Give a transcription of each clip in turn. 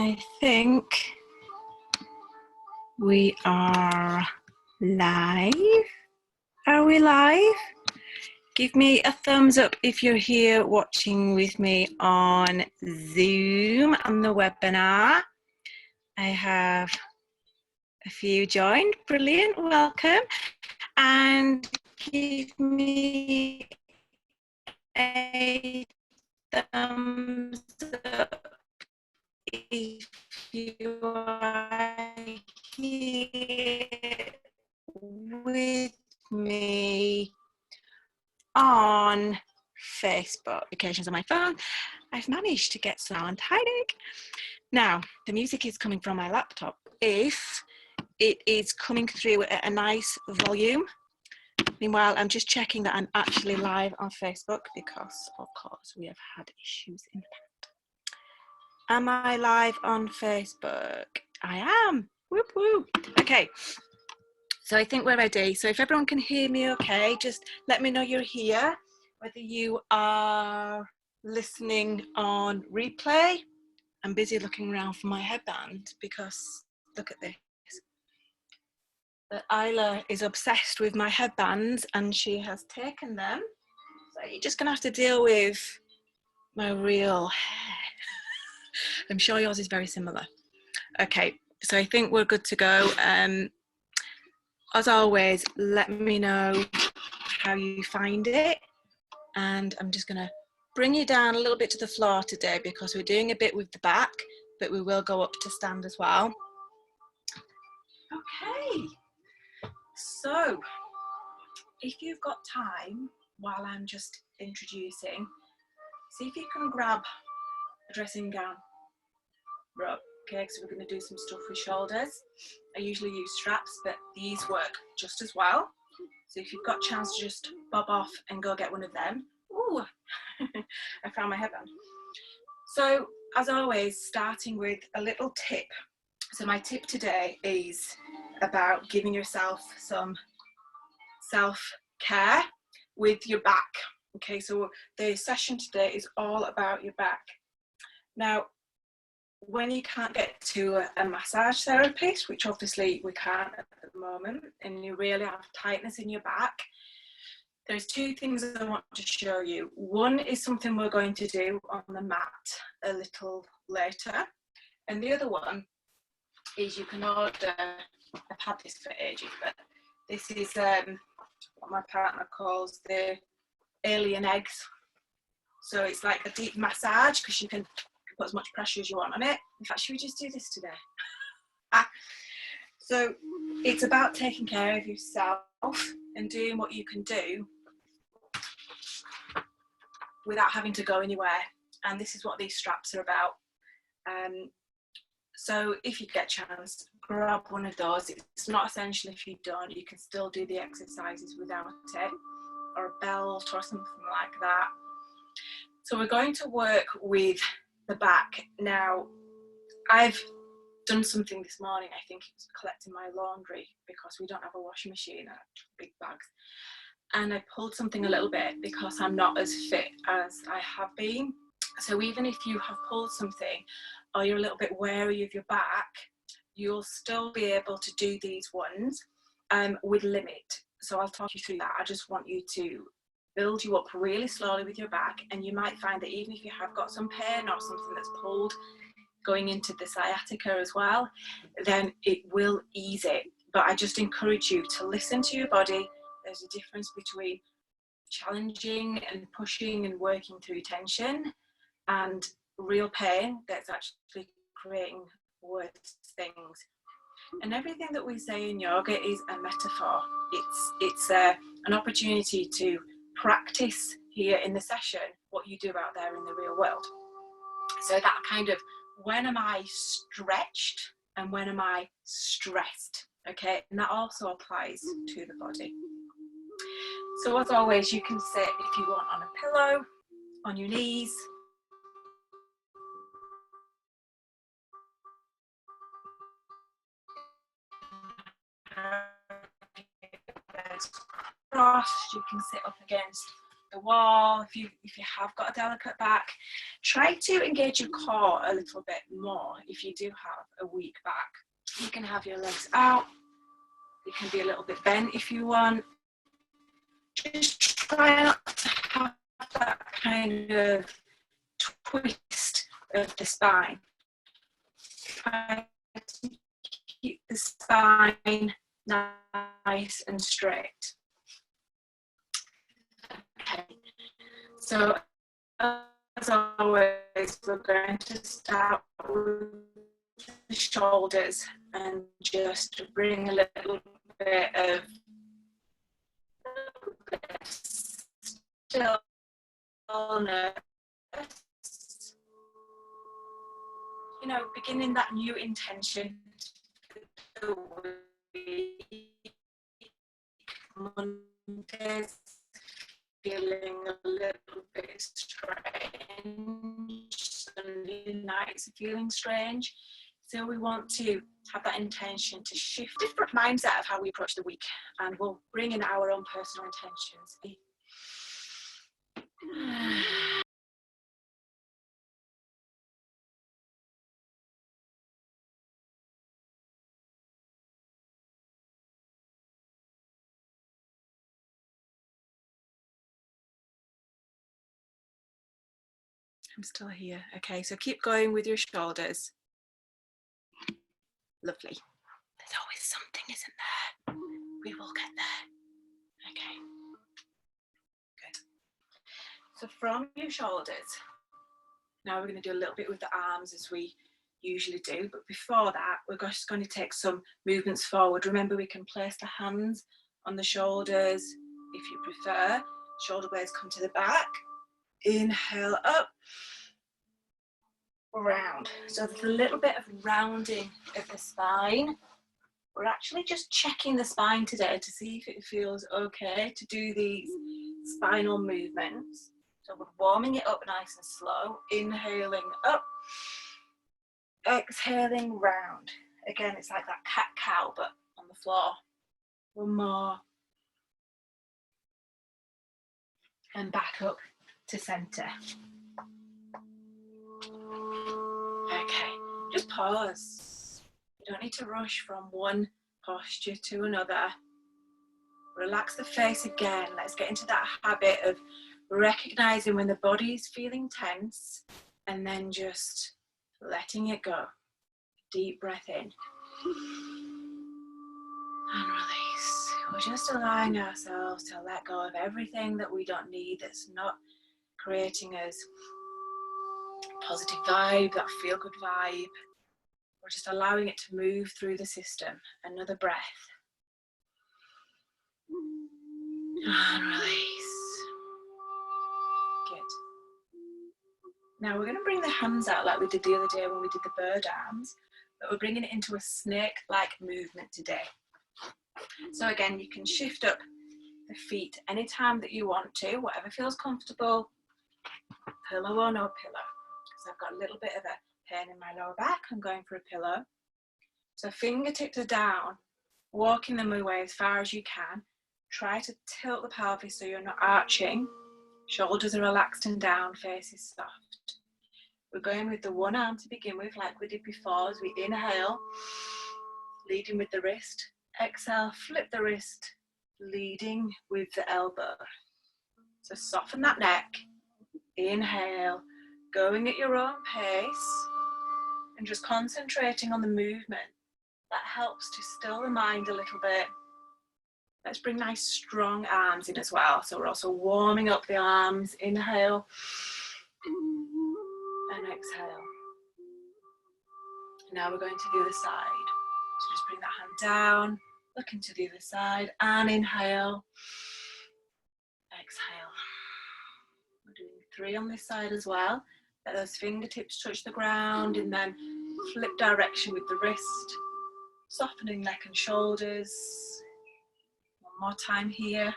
I think we are live. Are we live? Give me a thumbs up if you're here watching with me on Zoom on the webinar. I have a few joined. Brilliant, welcome. And give me a thumbs up if you are here with me on Facebook. Notifications on my phone. I've managed to get sound. Hi, Nick. Now, the music is coming from my laptop. If it is coming through at a nice volume, meanwhile, I'm just checking that I'm actually live on Facebook because, of course, we have had issues in the past. Am I live on Facebook? I am. Whoop, whoop. Okay. So I think we're ready. So if everyone can hear me okay, just let me know you're here, whether you are listening on replay. I'm busy looking around for my headband because look at this. Isla is obsessed with my headbands and she has taken them. So you're just gonna have to deal with my real hair. I'm sure yours is very similar. Okay, so I think we're good to go. As always, let me know how you find it. And I'm just gonna bring you down a little bit to the floor today because we're doing a bit with the back, but we will go up to stand as well. Okay, so if you've got time while I'm just introducing, see if you can grab a dressing gown rope, okay, because we're going to do some stuff with shoulders. I usually use straps, but these work just as well. So if you've got a chance to just bob off and go get one of them. Ooh, I found my headband. So as always, starting with a little tip. So my tip today is about giving yourself some self-care with your back. Okay, so the session today is all about your back. Now, when you can't get to a massage therapist, which obviously we can't at the moment, and you really have tightness in your back, there's two things I want to show you. One is something we're going to do on the mat a little later, and the other one is you can order, I've had this for ages, but this is what my partner calls the alien eggs. So it's like a deep massage because you can put as much pressure as you want on it. In fact, should we just do this today? So it's about taking care of yourself and doing what you can do without having to go anywhere. And this is what these straps are about. So if you get a chance, grab one of those. It's not essential if you don't. You can still do the exercises without it, or a belt or something like that. So we're going to work with the back. Now, I've done something this morning. I think it was collecting my laundry because we don't have a washing machine and big bags. And I pulled something a little bit because I'm not as fit as I have been. So even if you have pulled something or you're a little bit wary of your back, you'll still be able to do these ones with limit. So I'll talk you through that. I just want you to build you up really slowly with your back, and you might find that even if you have got some pain or something that's pulled going into the sciatica as well, then it will ease it. But I just encourage you to listen to your body. There's a difference between challenging and pushing and working through tension and real pain that's actually creating worse things. And everything that we say in yoga is a metaphor. It's an opportunity to practice here in the session what you do out there in the real world. So that kind of, when am I stretched and when am I stressed? Okay, and that also applies to the body. So as always, you can sit if you want on a pillow, on your knees. Crossed, you can sit up against the wall. If you have got a delicate back, try to engage your core a little bit more. If you do have a weak back, you can have your legs out. They can be a little bit bent if you want. Just try not to have that kind of twist of the spine. Try to keep the spine nice and straight. Okay, so as always, we're going to start with the shoulders and just bring a little bit of stillness. You know, beginning that new intention for the week. Mondays feeling a little bit strange, Sunday nights are feeling strange. So we want to have that intention to shift different mindset of how we approach the week, and we'll bring in our own personal intentions. I'm still here. Okay, so keep going with your shoulders. Lovely. There's always something, isn't there? We will get there. Okay. Good. So from your shoulders, now we're going to do a little bit with the arms as we usually do, but before that, we're just going to take some movements forward. Remember, we can place the hands on the shoulders if you prefer. Shoulder blades come to the back. Inhale up, round. So there's a little bit of rounding of the spine. We're actually just checking the spine today to see if it feels okay to do these spinal movements. So we're warming it up nice and slow. Inhaling up, exhaling round. Again, it's like that cat-cow, but on the floor. One more. And back up to center. Okay, just pause. You don't need to rush from one posture to another. Relax the face again. Let's get into that habit of recognizing when the body's feeling tense and then just letting it go. Deep breath in. And release. We're just allowing ourselves to let go of everything that we don't need, that's not creating us a positive vibe, that feel-good vibe. We're just allowing it to move through the system. Another breath. And release. Good. Now we're going to bring the hands out like we did the other day when we did the bird arms, but we're bringing it into a snake-like movement today. So again, you can shift up the feet anytime that you want to, whatever feels comfortable, pillow or no pillow. Because I've got a little bit of a pain in my lower back, I'm going for a pillow. So fingertips are down, walking them away as far as you can. Try to tilt the pelvis so you're not arching. Shoulders are relaxed and down, face is soft. We're going with the one arm to begin with, like we did before, as we inhale, leading with the wrist. Exhale, flip the wrist, leading with the elbow. So soften that neck. Inhale, going at your own pace, and just concentrating on the movement. That helps to still the mind a little bit. Let's bring nice strong arms in as well. So we're also warming up the arms. Inhale and exhale. Now we're going to the other side. So just bring that hand down, look into the other side, and inhale, exhale. We're doing 3 on this side as well. Let those fingertips touch the ground, and then flip direction with the wrist, softening neck and shoulders. One more time here.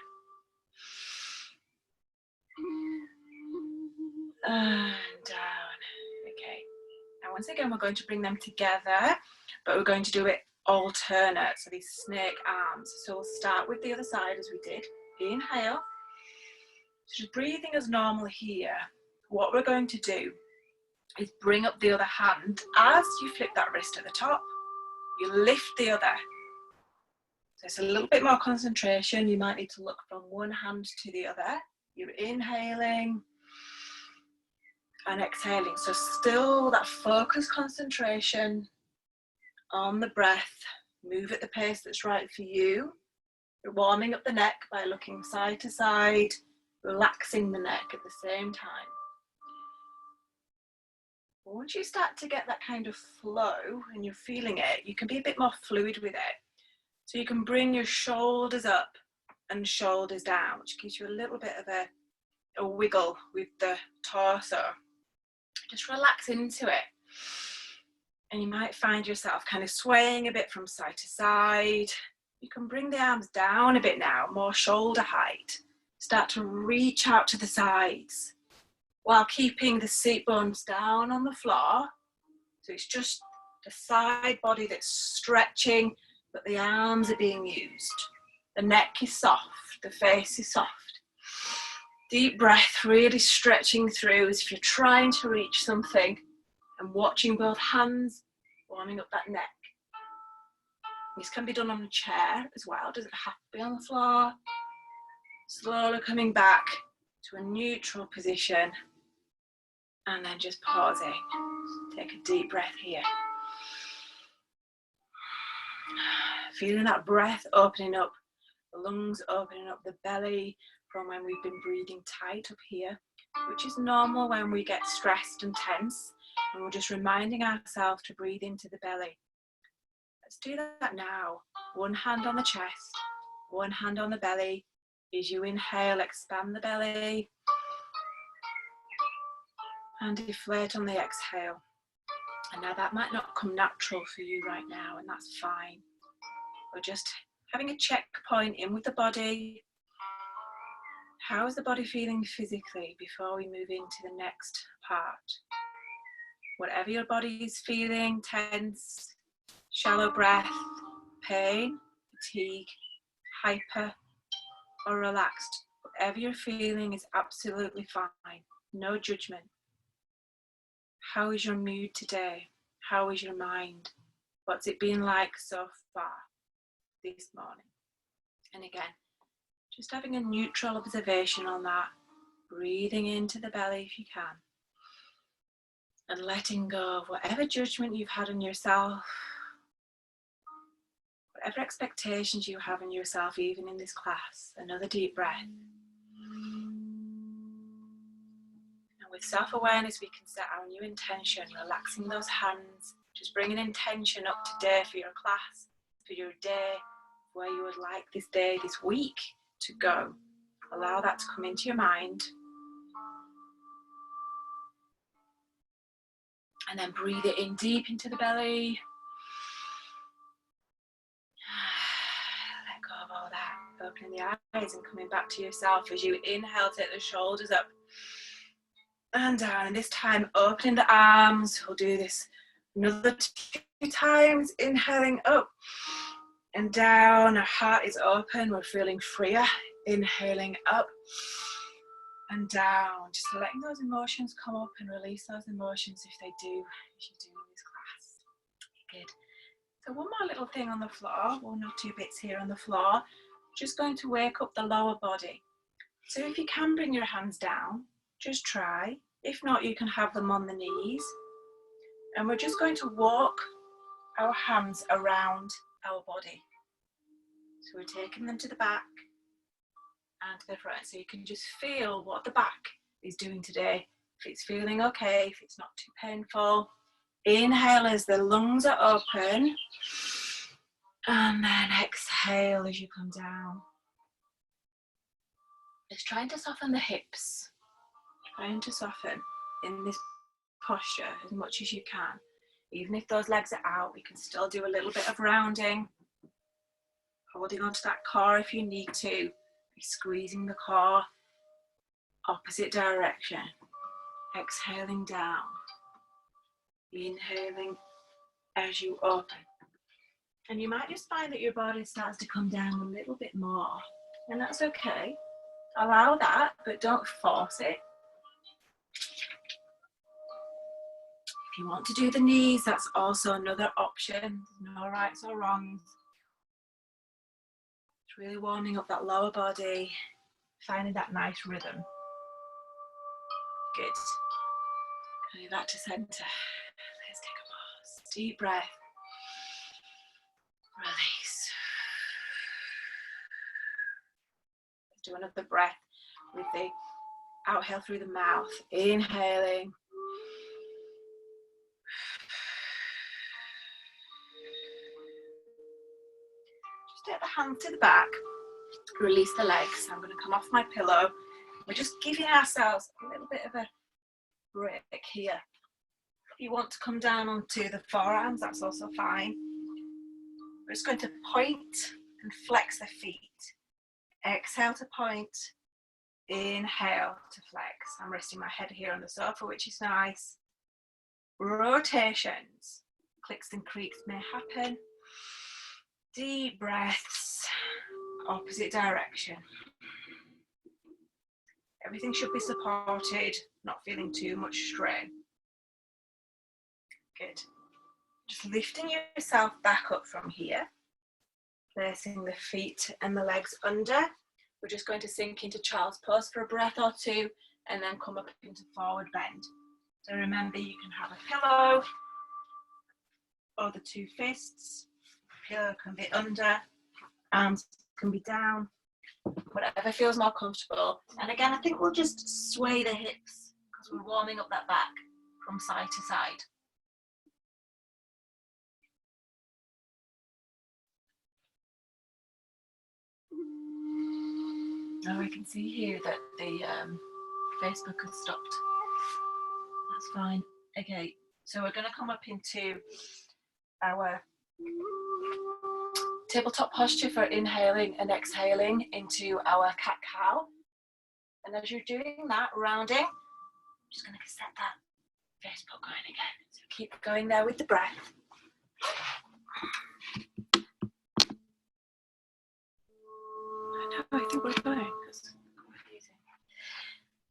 And down. Okay. Now once again, we're going to bring them together, but we're going to do it alternate, so these snake arms. So we'll start with the other side as we did. Inhale, So just breathing as normal here. What we're going to do is bring up the other hand as you flip that wrist at the top. You lift the other. So it's a little bit more concentration. You might need to look from one hand to the other. You're inhaling and exhaling. So still that focused concentration on the breath. Move at the pace that's right for you. You're warming up the neck by looking side to side, relaxing the neck at the same time. Once you start to get that kind of flow and you're feeling it, you can be a bit more fluid with it. So you can bring your shoulders up and shoulders down, which gives you a little bit of a wiggle with the torso. Just relax into it. And you might find yourself kind of swaying a bit from side to side. You can bring the arms down a bit now, more shoulder height. Start to reach out to the sides while keeping the seat bones down on the floor. So it's just the side body that's stretching, but the arms are being used. The neck is soft, the face is soft. Deep breath, really stretching through as if you're trying to reach something and watching both hands warming up that neck. This can be done on a chair as well, doesn't have to be on the floor. Slowly coming back to a neutral position and then just pausing. Take a deep breath here. Feeling that breath opening up, the lungs opening up, the belly from when we've been breathing tight up here, which is normal when we get stressed and tense, and we're just reminding ourselves to breathe into the belly. Let's do that now. One hand on the chest, one hand on the belly. As you inhale, expand the belly and deflate on the exhale. And now that might not come natural for you right now, and that's fine. We're just having a checkpoint in with the body. How is the body feeling physically before we move into the next part? Whatever your body is feeling, tense, shallow breath, pain, fatigue, hyper, or relaxed, whatever you're feeling is absolutely fine. No judgment. How is your mood today? How is your mind? What's it been like so far this morning? And again, just having a neutral observation on that, breathing into the belly if you can, and letting go of whatever judgment you've had on yourself, whatever expectations you have in yourself, even in this class. Another deep breath. And with self-awareness, we can set our new intention, relaxing those hands, just bringing intention up today for your class, for your day, where you would like this day, this week to go. Allow that to come into your mind. And then breathe it in deep into the belly. Let go of all that. Opening the eyes and coming back to yourself as you inhale, take the shoulders up and down. And this time, opening the arms. We'll do this another 2 times. Inhaling up and down. Our heart is open. We're feeling freer. Inhaling up and down. Just letting those emotions come up and release those emotions if they do, as you do in this class. Good. So one more little thing on the floor, 1 or 2 bits here on the floor, just going to wake up the lower body. So if you can bring your hands down, just try. If not, you can have them on the knees. And we're just going to walk our hands around our body. So we're taking them to the back and to the front. So you can just feel what the back is doing today. If it's feeling okay, if it's not too painful. Inhale as the lungs are open, and then exhale as you come down. Just trying to soften the hips, trying to soften in this posture as much as you can. Even if those legs are out, we can still do a little bit of rounding, holding onto that core if you need to, squeezing the core, opposite direction, exhaling down. Inhaling as you open. And you might just find that your body starts to come down a little bit more. And that's okay. Allow that, but don't force it. If you want to do the knees, that's also another option. There's no rights or wrongs. It's really warming up that lower body, finding that nice rhythm. Good. Coming back to center. Let's take a pause. Deep breath. Release. Let's do another breath with the exhale through the mouth. Inhaling. Just take the hands to the back. Release the legs. I'm going to come off my pillow. We're just giving ourselves a little bit of a break here. If you want to come down onto the forearms, that's also fine. We're just going to point and flex the feet. Exhale to point. Inhale to flex. I'm resting my head here on the sofa, which is nice. Rotations. Clicks and creaks may happen. Deep breaths. Opposite direction. Everything should be supported, not feeling too much strain. Good. Just lifting yourself back up from here. Placing the feet and the legs under. We're just going to sink into child's pose for a breath or two and then come up into forward bend. So remember, you can have a pillow or the two fists. Pillow can be under, arms can be down, whatever feels more comfortable. And again, I think we'll just sway the hips because we're warming up that back from side to side. Now we can see here that the Facebook has stopped. That's fine. Okay, so we're going to come up into our tabletop posture for inhaling and exhaling into our cat-cow. And as you're doing that, rounding, I'm just going to set that Facebook going again. So keep going there with the breath. I think we're fine.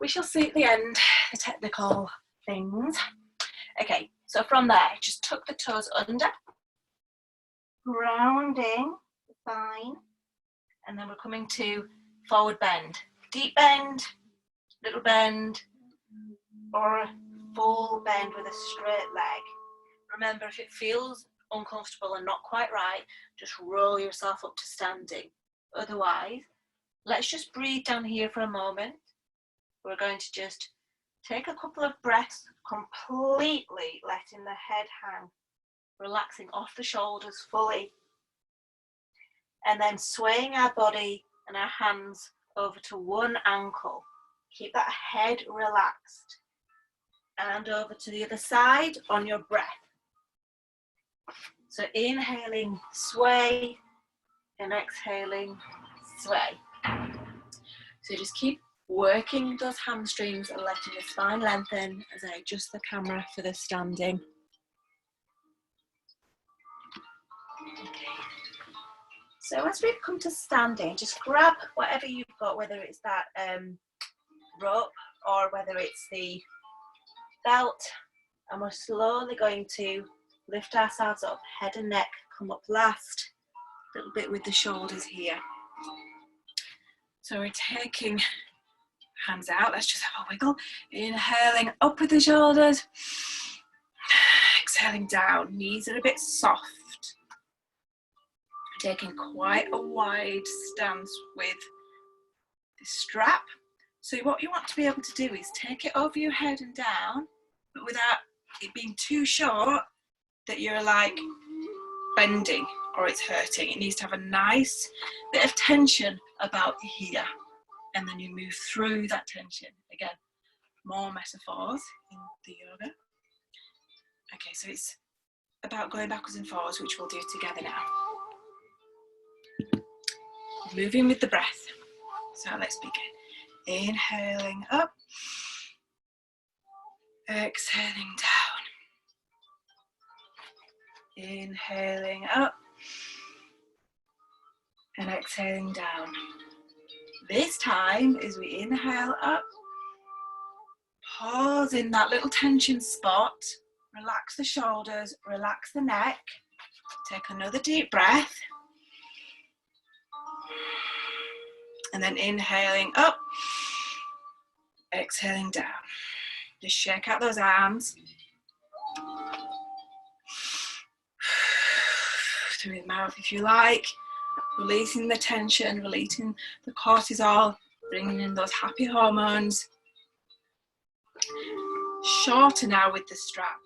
We shall see at the end the technical things. Okay, so from there, just tuck the toes under, rounding the spine, and then we're coming to forward bend. Deep bend, little bend, or a full bend with a straight leg. Remember, if it feels uncomfortable and not quite right, just roll yourself up to standing. Otherwise, let's just breathe down here for a moment. We're going to just take a couple of breaths, completely letting the head hang, relaxing off the shoulders fully, and then swaying our body and our hands over to one ankle. Keep that head relaxed, and over to the other side on your breath. So inhaling, sway, and exhaling, sway. So just keep working those hamstrings and letting the spine lengthen as I adjust the camera for the standing. Okay. So as we've come to standing, just grab whatever you've got, whether it's that rope or whether it's the belt, and we're slowly going to lift ourselves up, head and neck come up last, a little bit with the shoulders here. So we're taking hands out, let's just have a wiggle. Inhaling up with the shoulders, exhaling down, knees are a bit soft. Taking quite a wide stance with the strap. So what you want to be able to do is take it over your head and down, but without it being too short that you're like bending or it's hurting. It needs to have a nice bit of tension about here. And then you move through that tension. Again, more metaphors in the yoga. Okay, so it's about going backwards and forwards, which we'll do together now. Moving with the breath. So let's begin. Inhaling up. Exhaling down. Inhaling up. And exhaling down. This time, as we inhale up, pause in that little tension spot, relax the shoulders, relax the neck, take another deep breath, and then inhaling up, exhaling down. Just shake out those arms. Through the mouth if you like, releasing the tension, releasing the cortisol, bringing in those happy hormones. Shorter now with the strap.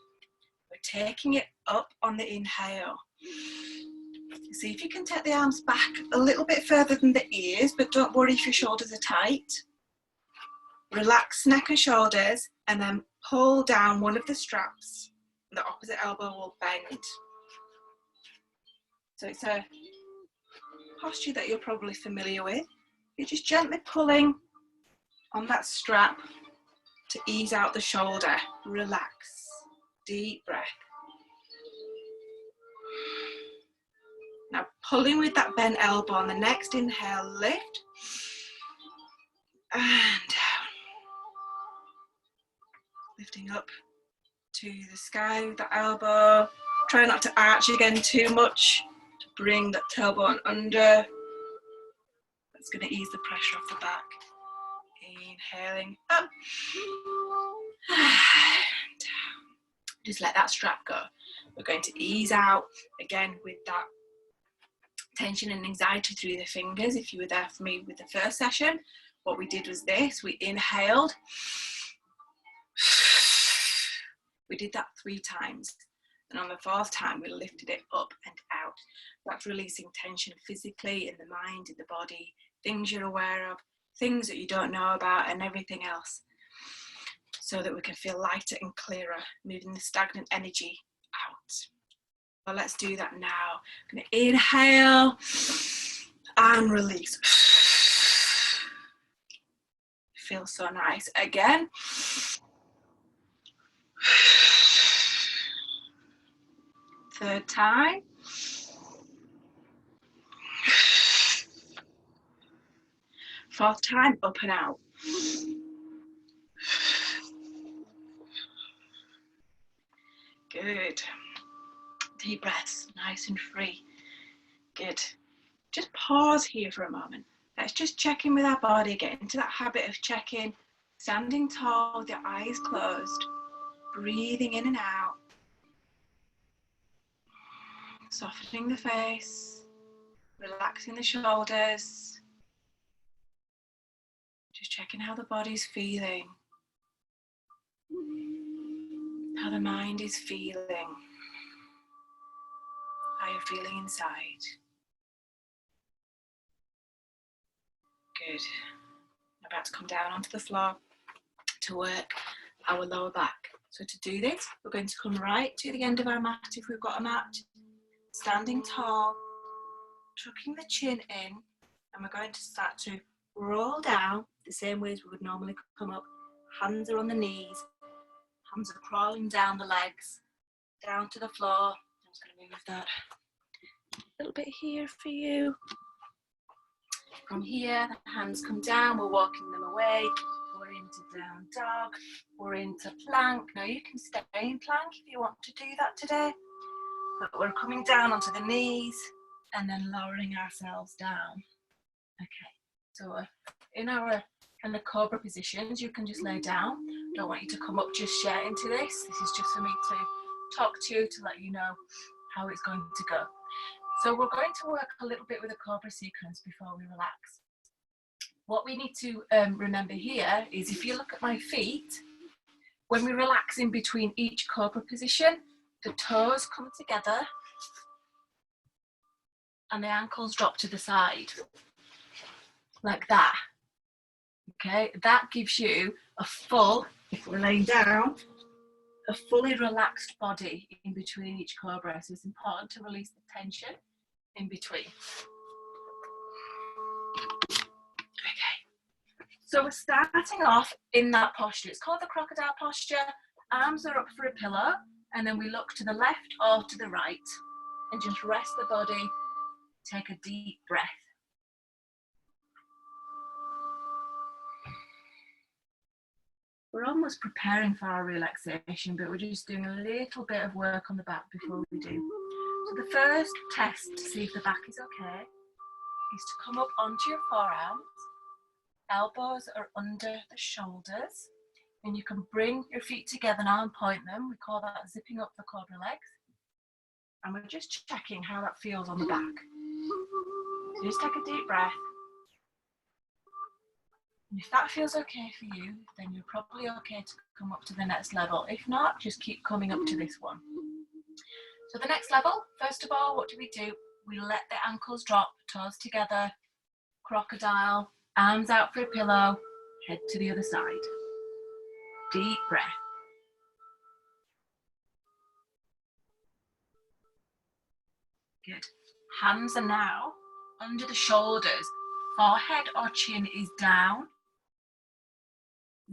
We're taking it up on the inhale. See if you can take the arms back a little bit further than the ears, but don't worry if your shoulders are tight. Relax neck and shoulders, and then pull down one of the straps. The opposite elbow will bend. So it's a posture that you're probably familiar with. You're just gently pulling on that strap to ease out the shoulder. Relax. Deep breath. Now pulling with that bent elbow on the next inhale, lift and down. Lifting up to the sky with the elbow. Try not to arch again too much. To bring that tailbone under. That's going to ease the pressure off the back. Inhaling up and down. Just let that strap go. We're going to ease out again with that tension and anxiety through the fingers. If you were there for me with the first session, what we did was this. We inhaled. We did that 3 times. And on the 4th time, we lifted it up and out. That's releasing tension physically in the mind, in the body, things you're aware of, things that you don't know about, and everything else. So that we can feel lighter and clearer, moving the stagnant energy out. Well, let's do that now. I'm going to inhale and release. Feels so nice. Again. Third time. Fourth time, up and out. Good. Deep breaths, nice and free. Good. Just pause here for a moment. Let's just check in with our body, get into that habit of checking, standing tall with your eyes closed, breathing in and out, softening the face, relaxing the shoulders, just checking how the body's feeling, how the mind is feeling, how you're feeling inside. Good. I'm about to come down onto the floor to work our lower back. So to do this, we're going to come right to the end of our mat if we've got a mat, standing tall, tucking the chin in, and we're going to start to roll down the same way as we would normally come up. Hands are on the knees, hands are crawling down the legs, down to the floor. I'm just going to move that a little bit here for you. From here, the hands come down, we're walking them away. We're into down dog, we're into plank. Now you can stay in plank if you want to do that today. But we're coming down onto the knees and then lowering ourselves down. Okay, so in our kind of cobra positions, you can just lay down. Don't want you to come up just yet into this. This is just for me to talk to you, to let you know how it's going to go. So we're going to work a little bit with a cobra sequence before we relax. What we need to remember here is if you look at my feet, when we relax in between each cobra position, the toes come together and the ankles drop to the side, like that. Okay, that gives you a full, if we're laying down, a fully relaxed body in between each cobra. So it's important to release the tension in between. Okay, so we're starting off in that posture. It's called the crocodile posture. Arms are up for a pillow, and then we look to the left or to the right and just rest the body. Take a deep breath. We're almost preparing for our relaxation, but we're just doing a little bit of work on the back before we do. So the first test to see if the back is okay is to come up onto your forearms. Elbows are under the shoulders, and you can bring your feet together now and point them. We call that zipping up the cobra legs. And we're just checking how that feels on the back. So just take a deep breath. And if that feels okay for you, then you're probably okay to come up to the next level. If not, just keep coming up to this one. So the next level, first of all, what do? We let the ankles drop, toes together, crocodile, arms out for a pillow, head to the other side. Deep breath. Good. Hands are now under the shoulders. Forehead or chin is down.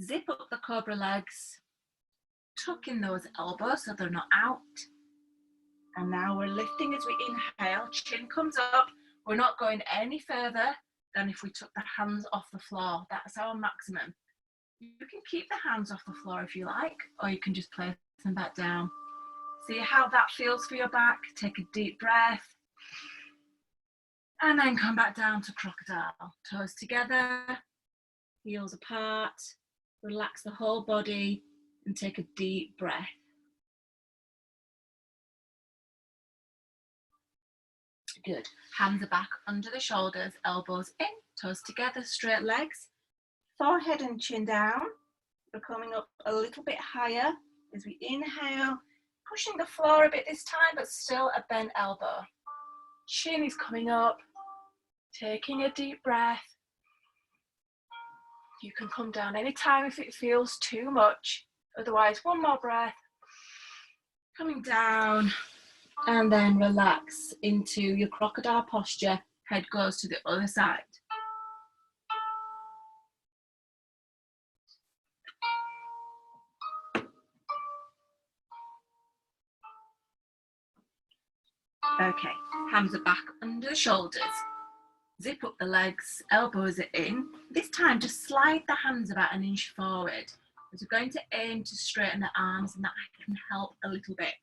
Zip up the cobra legs. Tuck in those elbows so they're not out. And now we're lifting as we inhale. Chin comes up. We're not going any further than if we took the hands off the floor. That's our maximum. You can keep the hands off the floor if you like, or you can just place them back down. See how that feels for your back. Take a deep breath. And then come back down to crocodile. Toes together, heels apart. Relax the whole body and take a deep breath. Good. Hands are back under the shoulders, elbows in, toes together, straight legs. Forehead and chin down. We're coming up a little bit higher as we inhale, pushing the floor a bit this time, but still a bent elbow. Chin is coming up, taking a deep breath. You can come down anytime if it feels too much. Otherwise, one more breath. Coming down, and then relax into your crocodile posture. Head goes to the other side. Okay, hands are back under the shoulders. Zip up the legs, elbows are in. This time, just slide the hands about an inch forward. As we're going to aim to straighten the arms, and that can help a little bit.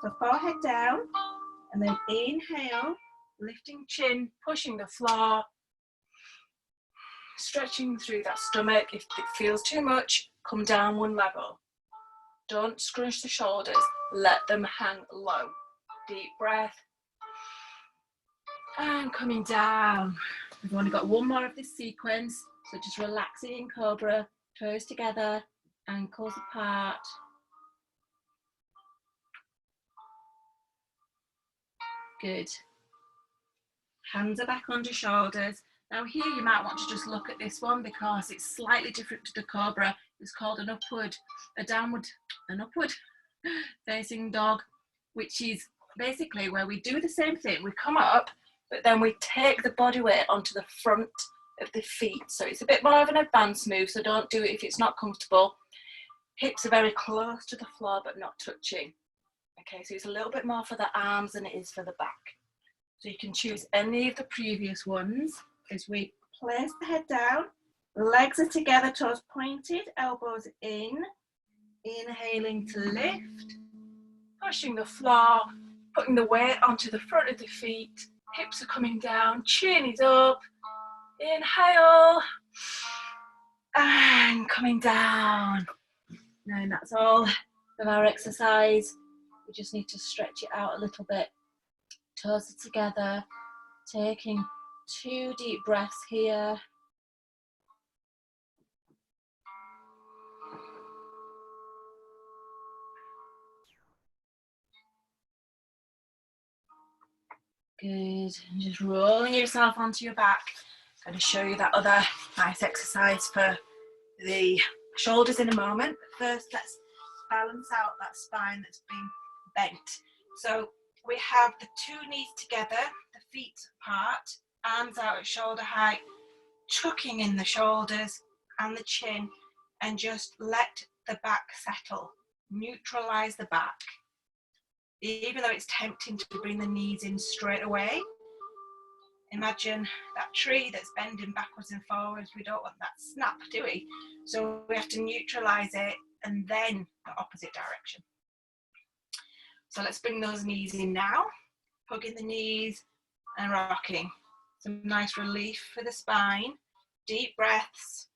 So forehead down, and then inhale, lifting chin, pushing the floor, stretching through that stomach. If it feels too much, come down one level. Don't scrunch the shoulders, let them hang low. Deep breath. And coming down. We've only got one more of this sequence, so just relaxing in cobra, toes together, ankles apart. Good. Hands are back under shoulders. Now here you might want to just look at this one because it's slightly different to the cobra. It's called an upward facing dog, which is basically where we do the same thing. We come up, but then we take the body weight onto the front of the feet. So it's a bit more of an advanced move, so don't do it if it's not comfortable. Hips are very close to the floor, but not touching. Okay, so it's a little bit more for the arms than it is for the back. So you can choose any of the previous ones. As we place the head down, legs are together, toes pointed, elbows in. Inhaling to lift, pushing the floor, putting the weight onto the front of the feet. Hips are coming down, chin is up. Inhale, and coming down. And that's all of our exercise. We just need to stretch it out a little bit. Toes are together, taking 2 deep breaths here. Good, and just rolling yourself onto your back. I'm going to show you that other nice exercise for the shoulders in a moment. But first, let's balance out that spine that's been bent. So we have the 2 knees together, the feet apart, arms out at shoulder height, tucking in the shoulders and the chin, and just let the back settle. Neutralize the back. Even though it's tempting to bring the knees in straight away, imagine that tree that's bending backwards and forwards. We don't want that snap, do we? So we have to neutralize it and then the opposite direction. So let's bring those knees in now, hugging the knees and rocking. Some nice relief for the spine, deep breaths.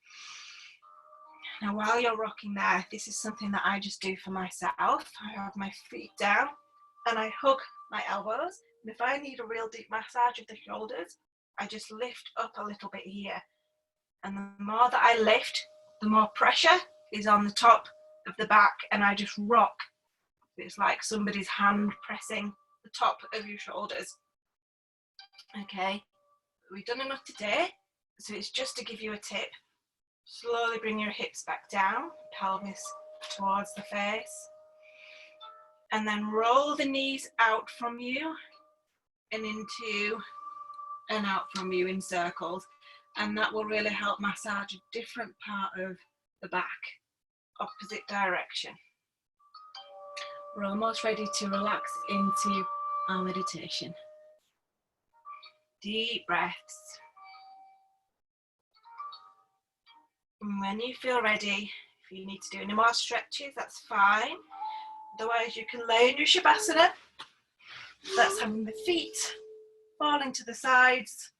Now while you're rocking there, this is something that I just do for myself. I have my feet down and I hug my elbows. And if I need a real deep massage of the shoulders, I just lift up a little bit here. And the more that I lift, the more pressure is on the top of the back, and I just rock. It's like somebody's hand pressing the top of your shoulders. Okay, we've done enough today, so it's just to give you a tip. Slowly bring your hips back down, pelvis towards the face, and then roll the knees out from you and into and out from you in circles, and that will really help massage a different part of the back, opposite direction. We're almost ready to relax into our meditation. Deep breaths. And when you feel ready, if you need to do any more stretches, that's fine. Otherwise, you can lay in your Shavasana. That's having the feet falling to the sides,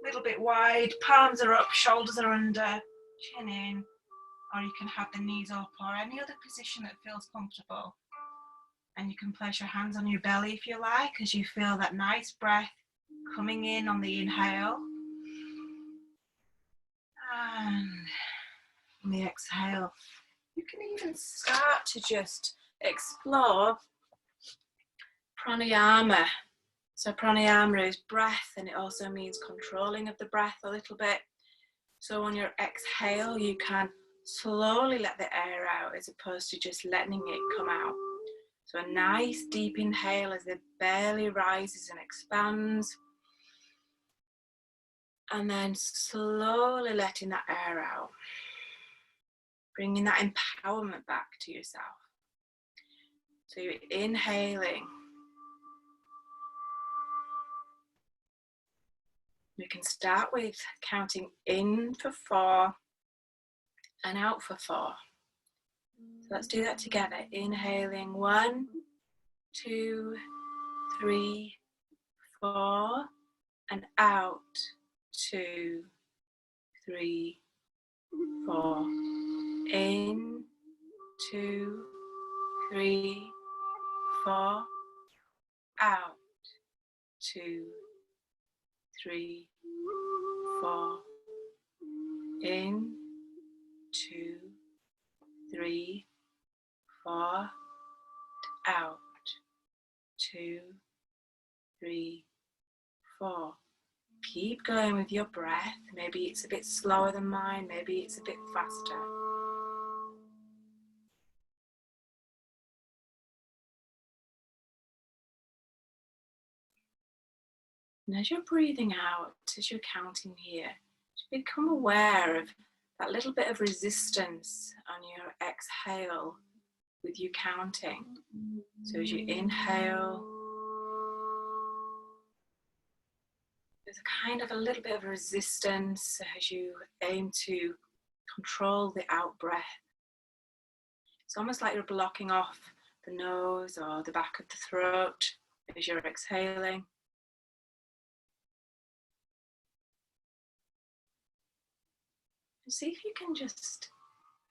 a little bit wide, palms are up, shoulders are under, chin in, or you can have the knees up or any other position that feels comfortable. And you can place your hands on your belly if you like, as you feel that nice breath coming in on the inhale. And on the exhale, you can even start to just explore pranayama. So pranayama is breath, and it also means controlling of the breath a little bit. So on your exhale, you can slowly let the air out as opposed to just letting it come out. So a nice deep inhale as the belly rises and expands. And then slowly letting that air out. Bringing that empowerment back to yourself. So you're inhaling. We can start with counting in for 4 and out for 4. So let's do that together. Inhaling 1, 2, 3, 4, and out 2, 3, 4. In 2, 3, 4. Out 2, 3, 4. In 2, 3, 4. Out 2, 3, 4. Keep going with your breath. Maybe it's a bit slower than mine, maybe it's a bit faster. And as you're breathing out, as you're counting here, become aware of that little bit of resistance on your exhale with you counting. So as you inhale, there's a kind of a little bit of resistance as you aim to control the out breath. It's almost like you're blocking off the nose or the back of the throat as you're exhaling. And see if you can just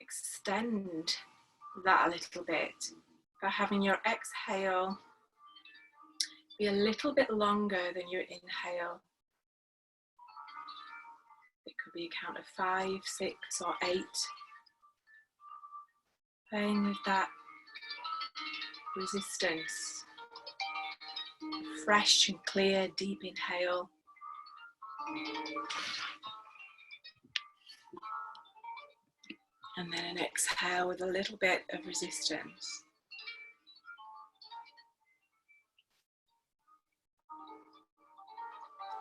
extend that a little bit by having your exhale be a little bit longer than your inhale. It could be a count of 5, 6, or 8. Playing with that resistance. Fresh and clear, deep inhale. And then an exhale with a little bit of resistance.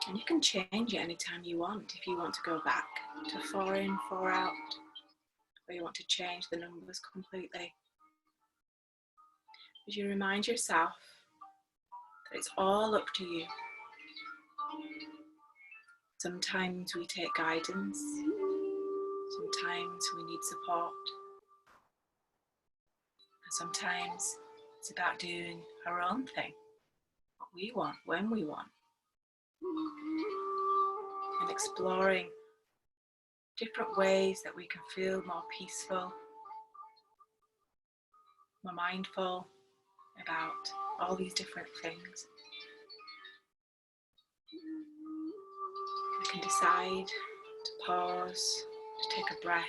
And you can change it anytime you want. If you want to go back to 4 in, 4 out, or you want to change the numbers completely. But you remind yourself that it's all up to you. Sometimes we take guidance, sometimes we need support, and sometimes it's about doing our own thing, what we want, when we want, and exploring different ways that we can feel more peaceful, more mindful about all these different things. We can decide to pause, to take a breath.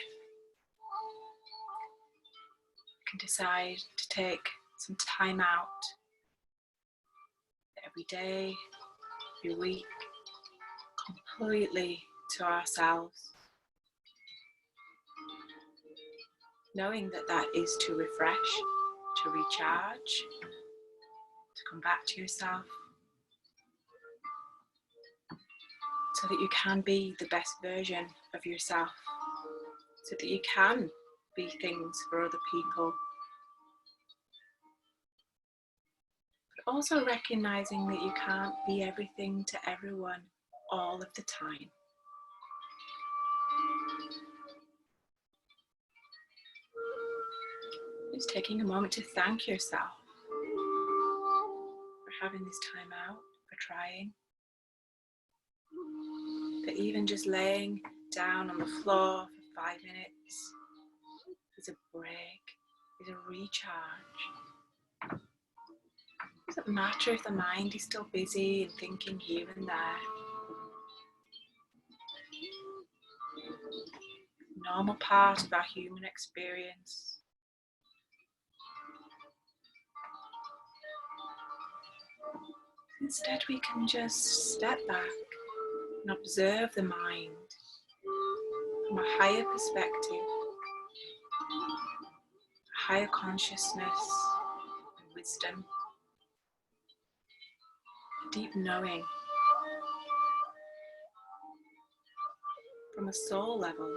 We can decide to take some time out every day, every week, completely to ourselves, knowing that that is to refresh, to recharge, to come back to yourself, so that you can be the best version of yourself, so that you can be things for other people. But also recognizing that you can't be everything to everyone all of the time. Just taking a moment to thank yourself for having this time out, for trying, for even just laying down on the floor for 5 minutes is a break, is a recharge. It doesn't matter if the mind is still busy and thinking here and there. Normal part of our human experience. Instead, we can just step back and observe the mind from a higher perspective, a higher consciousness and wisdom, a deep knowing from a soul level,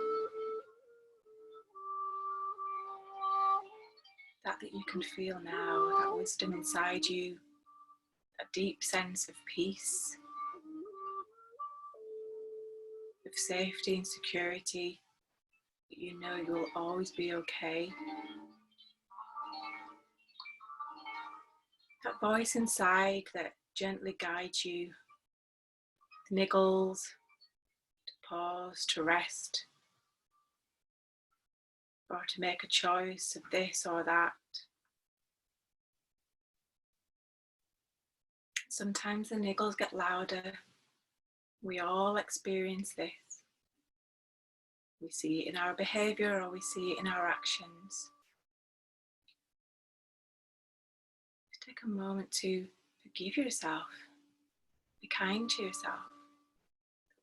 that you can feel now, that wisdom inside you, a deep sense of peace, of safety and security, that you know you will always be okay. That voice inside that gently guides you, niggles, to pause, to rest, or to make a choice of this or that. Sometimes the niggles get louder. We all experience this. We see it in our behavior or we see it in our actions. Just take a moment to forgive yourself. Be kind to yourself.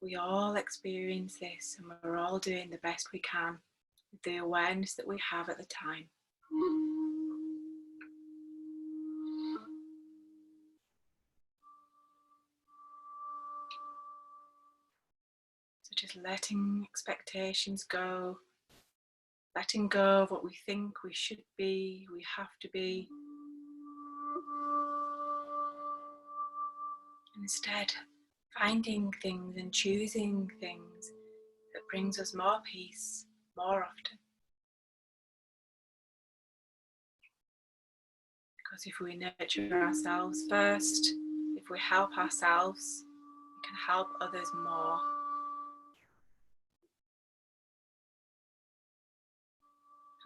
We all experience this and we're all doing the best we can with the awareness that we have at the time. So just letting expectations go, letting go of what we think we should be, we have to be. And instead, finding things and choosing things that brings us more peace more often. Because if we nurture ourselves first, if we help ourselves, we can help others more.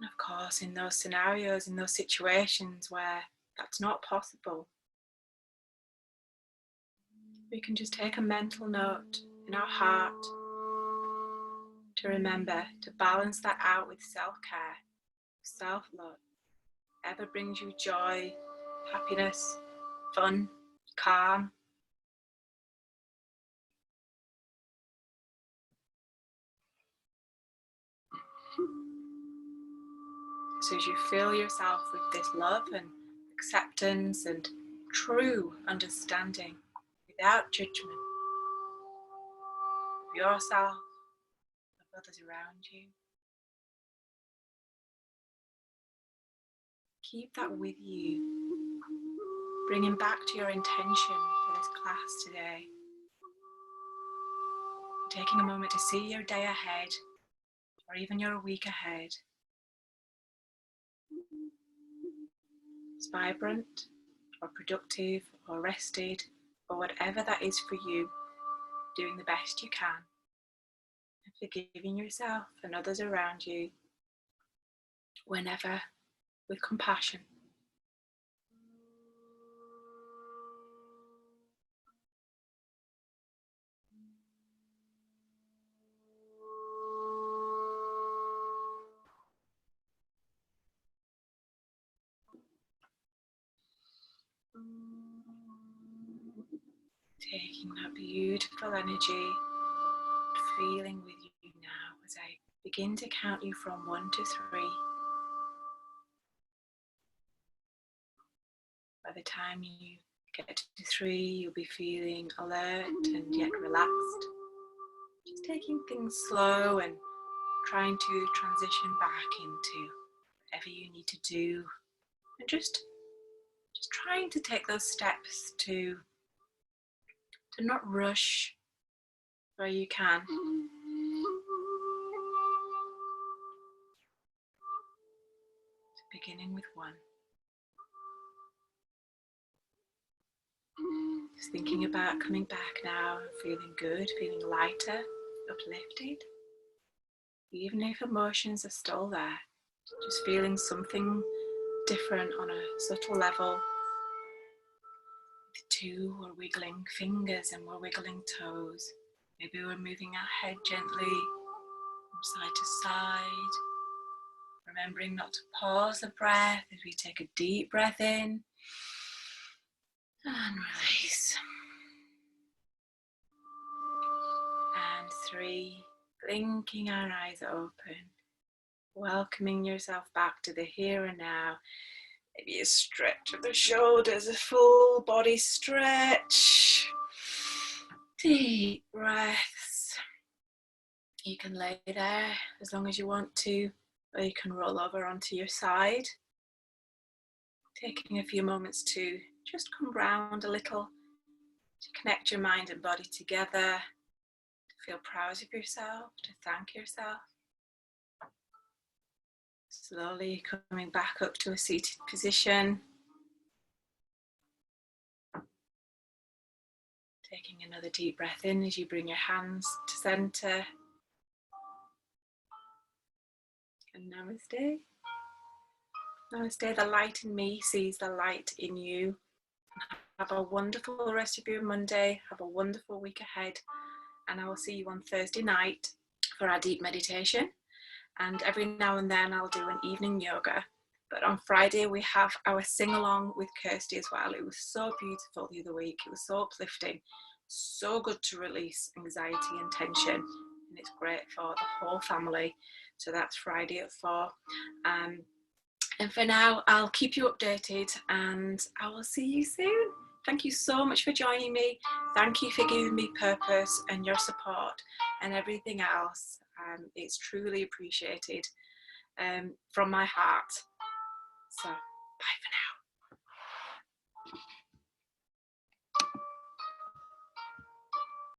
And of course, in those scenarios, in those situations where that's not possible, we can just take a mental note in our heart to remember to balance that out with self-care, self-love. Whatever brings you joy, happiness, fun, calm. So as you fill yourself with this love and acceptance and true understanding without judgment of yourself, of others around you, keep that with you, bringing back to your intention for this class today. taking a moment to see your day ahead or even your week ahead as vibrant or productive or rested or whatever that is for you, doing the best you can and forgiving yourself and others around you whenever with compassion. Taking that beautiful energy, feeling with you now as I begin to count you from 1 to 3. By the time you get to 3, you'll be feeling alert and yet relaxed. Just taking things slow and trying to transition back into whatever you need to do. And just trying to take those steps to not rush where you can. So beginning with 1. Just thinking about coming back now and feeling good, feeling lighter, uplifted. Even if emotions are still there, just feeling something different on a subtle level. The 2, we're wiggling fingers and we're wiggling toes. Maybe we're moving our head gently from side to side. Remembering not to pause the breath as we take a deep breath in and release. And 3, blinking our eyes open, welcoming yourself back to the here and now. Maybe a stretch of the shoulders, a full body stretch. Deep breaths. You can lay there as long as you want to, or you can roll over onto your side. Taking a few moments to just come round a little, to connect your mind and body together, to feel proud of yourself, to thank yourself. Slowly coming back up to a seated position. Taking another deep breath in as you bring your hands to center. And namaste. Namaste, the light in me sees the light in you. Have a wonderful rest of your Monday. Have a wonderful week ahead. And I will see you on Thursday night for our deep meditation. And every now and then I'll do an evening yoga. But on Friday we have our sing-along with Kirsty as well. It was so beautiful the other week. It was so uplifting. So good to release anxiety and tension. And it's great for the whole family. So that's Friday at 4. And for now, I'll keep you updated and I will see you soon. Thank you so much for joining me. Thank you for giving me purpose and your support and everything else. It's truly appreciated from my heart. So, bye for now.